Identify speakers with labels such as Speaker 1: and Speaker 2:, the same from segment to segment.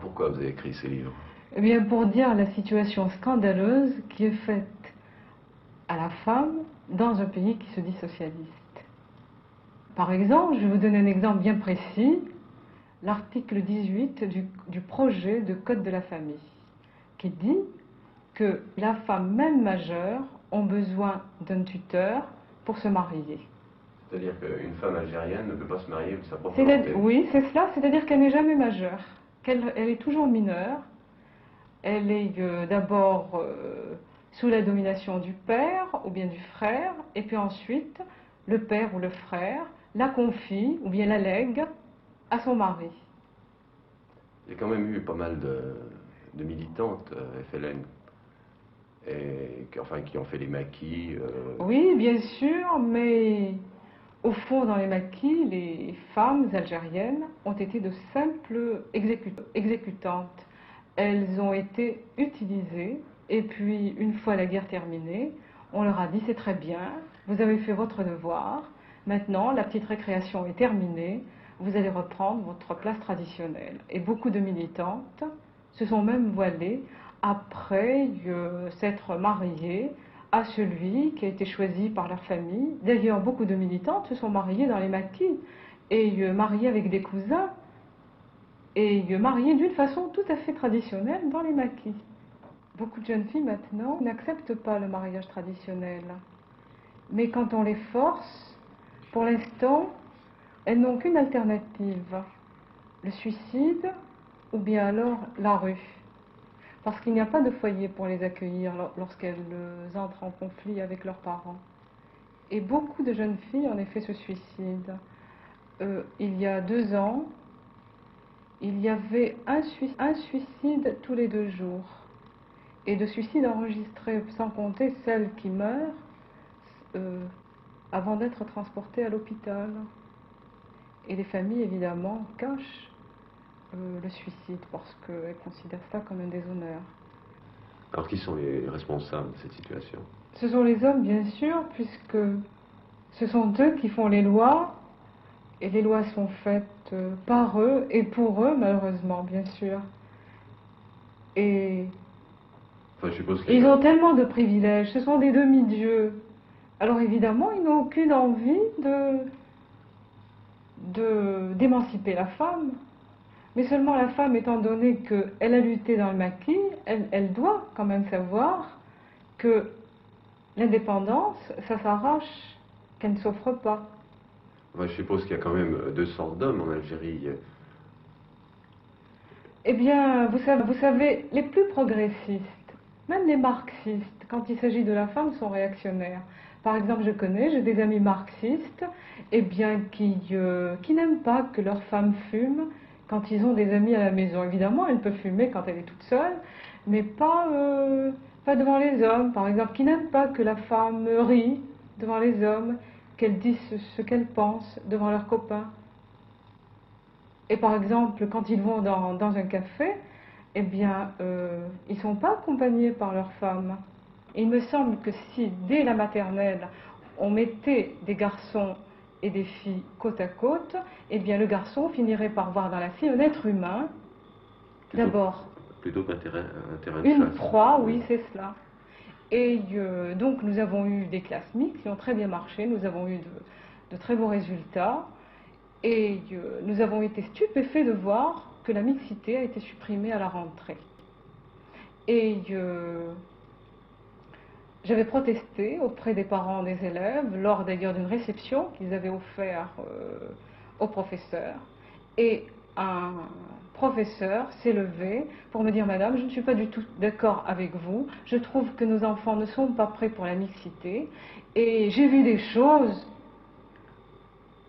Speaker 1: pourquoi vous avez écrit ces livres?
Speaker 2: Eh bien, pour dire la situation scandaleuse qui est faite à la femme dans un pays qui se dit socialiste. Par exemple, je vais vous donner un exemple bien précis, l'article 18 du projet de Code de la famille, qui dit que la femme, même majeure, a besoin d'un tuteur pour se marier.
Speaker 1: C'est-à-dire qu'une femme algérienne ne peut pas se marier de sa propre volonté.
Speaker 2: Oui, c'est cela, c'est-à-dire qu'elle n'est jamais majeure, elle est toujours mineure. Elle est d'abord sous la domination du père ou bien du frère, et puis ensuite, le père ou le frère la confie ou bien la lègue à son mari.
Speaker 1: Il y a quand même eu pas mal de militantes FLN, qui ont fait les maquis.
Speaker 2: Oui, bien sûr, mais au fond, dans les maquis, les femmes algériennes ont été de simples exécutantes. Elles ont été utilisées, et puis une fois la guerre terminée, on leur a dit c'est très bien, vous avez fait votre devoir, maintenant la petite récréation est terminée, vous allez reprendre votre place traditionnelle. Et beaucoup de militantes se sont même voilées après s'être mariées à celui qui a été choisi par leur famille. D'ailleurs, beaucoup de militantes se sont mariées dans les maquis et mariées avec des cousins et mariées d'une façon tout à fait traditionnelle dans les maquis. Beaucoup de jeunes filles maintenant n'acceptent pas le mariage traditionnel. Mais quand on les force, pour l'instant, elles n'ont qu'une alternative, le suicide ou bien alors la rue. Parce qu'il n'y a pas de foyer pour les accueillir lorsqu'elles entrent en conflit avec leurs parents. Et beaucoup de jeunes filles, en effet, se suicident. Il y a 2 ans, il y avait un suicide tous les 2 jours. Et de suicides enregistrés, sans compter celles qui meurent avant d'être transportées à l'hôpital. Et les familles, évidemment, cachent le suicide parce qu'elles considèrent ça comme un déshonneur.
Speaker 1: Alors qui sont les responsables de cette situation?
Speaker 2: Ce sont les hommes, bien sûr, puisque ce sont eux qui font les lois, et les lois sont faites par eux et pour eux, malheureusement, bien sûr. Et
Speaker 1: Enfin, je suppose
Speaker 2: ils ont tellement de privilèges, ce sont des demi-dieux. Alors évidemment, ils n'ont aucune envie d'émanciper la femme. Mais seulement la femme, étant donné qu'elle a lutté dans le maquis, elle doit quand même savoir que l'indépendance, ça s'arrache, qu'elle ne s'offre pas.
Speaker 1: Enfin, je suppose qu'il y a quand même 2 sortes d'hommes en Algérie.
Speaker 2: Eh bien, vous savez, les plus progressistes, même les marxistes, quand il s'agit de la femme, sont réactionnaires. Par exemple, j'ai des amis marxistes, eh bien, qui n'aiment pas que leur femme fume quand ils ont des amis à la maison. Évidemment, elle peut fumer quand elle est toute seule, mais pas devant les hommes. Par exemple, qui n'aiment pas que la femme rie devant les hommes, qu'elle dise ce qu'elle pense devant leurs copains. Et par exemple, quand ils vont dans un café, eh bien, ils ne sont pas accompagnés par leur femme. Et il me semble que si, dès la maternelle, on mettait des garçons et des filles côte à côte, eh bien, le garçon finirait par voir dans la fille un être humain, d'abord.
Speaker 1: Plutôt qu'un terrain de
Speaker 2: Une
Speaker 1: chasse.
Speaker 2: proie, oui, c'est cela. Et donc, nous avons eu des classes mixtes qui ont très bien marché, nous avons eu de très beaux résultats. Et nous avons été stupéfaits de voir que la mixité a été supprimée à la rentrée. Et j'avais protesté auprès des parents des élèves, lors d'ailleurs d'une réception qu'ils avaient offerte au professeur. Et un professeur s'est levé pour me dire « Madame, je ne suis pas du tout d'accord avec vous, je trouve que nos enfants ne sont pas prêts pour la mixité, et j'ai vu des choses. »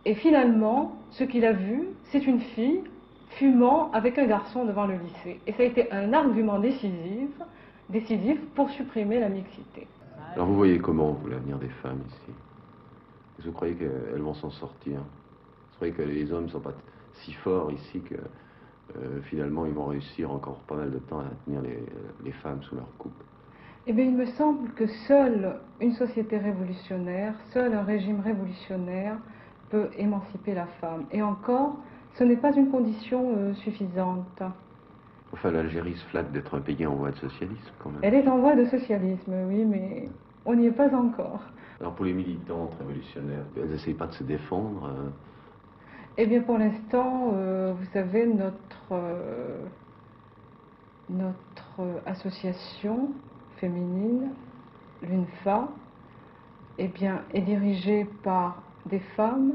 Speaker 2: Et finalement, ce qu'il a vu, c'est une fille fumant avec un garçon devant le lycée. Et ça a été un argument décisif pour supprimer la mixité.
Speaker 1: Alors vous voyez comment, vous, l'avenir des femmes ici? Vous croyez qu'elles vont s'en sortir? Vous croyez que les hommes ne sont pas si forts ici que finalement ils vont réussir encore pas mal de temps à tenir les femmes sous leur coupe?
Speaker 2: Eh bien, il me semble que seule une société révolutionnaire, seul un régime révolutionnaire peut émanciper la femme. Et encore, ce n'est pas une condition suffisante.
Speaker 1: Enfin, l'Algérie se flatte d'être un pays en voie de socialisme, quand même.
Speaker 2: Elle est en voie de socialisme, oui, mais on n'y est pas encore.
Speaker 1: Alors, pour les militantes révolutionnaires, elles n'essayent pas de se défendre.
Speaker 2: Eh bien, pour l'instant, vous savez, notre association féminine, l'UNFA, eh bien, est dirigée par des femmes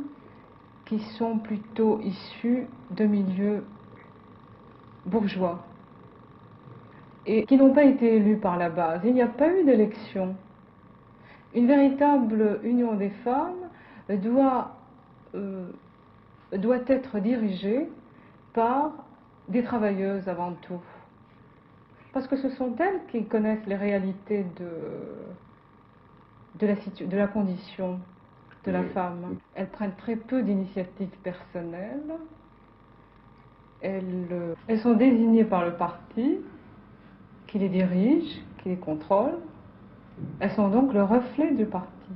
Speaker 2: qui sont plutôt issues de milieux bourgeois et qui n'ont pas été élues par la base. Il n'y a pas eu d'élection. Une véritable union des femmes doit être dirigée par des travailleuses avant tout. Parce que ce sont elles qui connaissent les réalités de la condition de la femme. Elles prennent très peu d'initiatives personnelles. Elles sont désignées par le parti qui les dirige, qui les contrôle. Elles sont donc le reflet du parti.